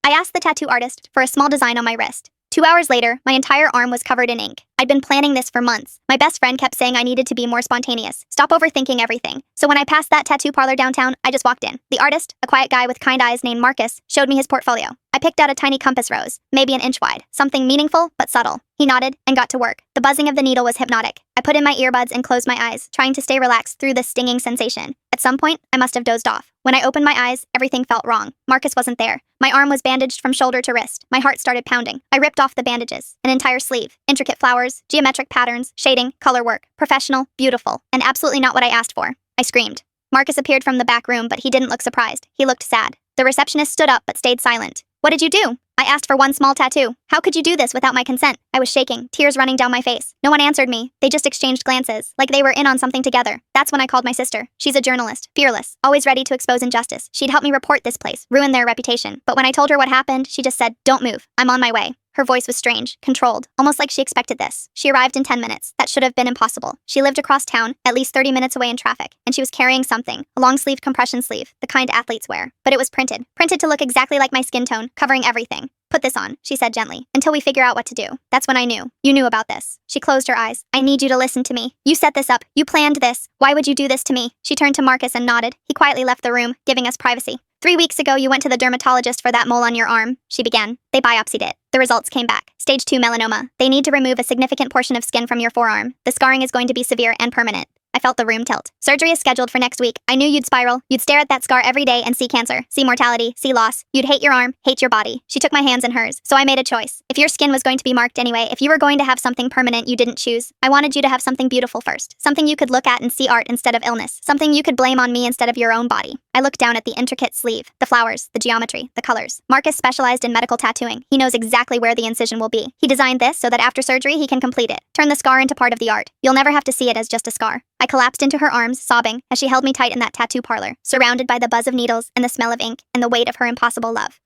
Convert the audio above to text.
I asked the tattoo artist for a small design on my wrist. 2 hours later, my entire arm was covered in ink. I'd been planning this for months. My best friend kept saying I needed to be more spontaneous, stop overthinking everything. So when I passed that tattoo parlor downtown, I just walked in. The artist, a quiet guy with kind eyes named Marcus, showed me his portfolio. I picked out a tiny compass rose, maybe an inch wide, something meaningful but subtle. He nodded and got to work. The buzzing of the needle was hypnotic. I put in my earbuds and closed my eyes, trying to stay relaxed through the stinging sensation. At some point, I must have dozed off. When I opened my eyes, everything felt wrong. Marcus wasn't there. My arm was bandaged from shoulder to wrist. My heart started pounding. I ripped off the bandages. An entire sleeve. Intricate flowers, geometric patterns, shading, color work. Professional, beautiful, and absolutely not what I asked for. I screamed. Marcus appeared from the back room, but he didn't look surprised. He looked sad. The receptionist stood up but stayed silent. What did you do? I asked for one small tattoo. How could you do this without my consent? I was shaking, tears running down my face. No one answered me. They just exchanged glances, like they were in on something together. That's when I called my sister. She's a journalist, fearless, always ready to expose injustice. She'd help me report this place, ruin their reputation. But when I told her what happened, she just said, "Don't move. I'm on my way." Her voice was strange, controlled, almost like she expected this. She arrived in 10 minutes. That should have been impossible. She lived across town, at least 30 minutes away in traffic, and she was carrying something, a long-sleeve compression sleeve, the kind athletes wear. But it was printed to look exactly like my skin tone, covering everything. "Put this on," she said gently, "until we figure out what to do." That's when I knew. You knew about this. She closed her eyes. "I need you to listen to me. You set this up. You planned this. Why would you do this to me?" She turned to Marcus and nodded. He quietly left the room, giving us privacy. "3 weeks ago, you went to the dermatologist for that mole on your arm," she began. "They biopsied it. The results came back. Stage 2 melanoma. They need to remove a significant portion of skin from your forearm. The scarring is going to be severe and permanent." I felt the room tilt. "Surgery is scheduled for next week. I knew you'd spiral. You'd stare at that scar every day and see cancer, see mortality, see loss. You'd hate your arm, hate your body." She took my hands in hers. "So I made a choice. If your skin was going to be marked anyway, if you were going to have something permanent you didn't choose, I wanted you to have something beautiful first. Something you could look at and see art instead of illness. Something you could blame on me instead of your own body." I looked down at the intricate sleeve, the flowers, the geometry, the colors. Marcus specialized in medical tattooing. He knows exactly where the incision will be. He designed this so that after surgery he can complete it. Turn the scar into part of the art. You'll never have to see it as just a scar. I collapsed into her arms, sobbing, as she held me tight in that tattoo parlor, surrounded by the buzz of needles and the smell of ink and the weight of her impossible love.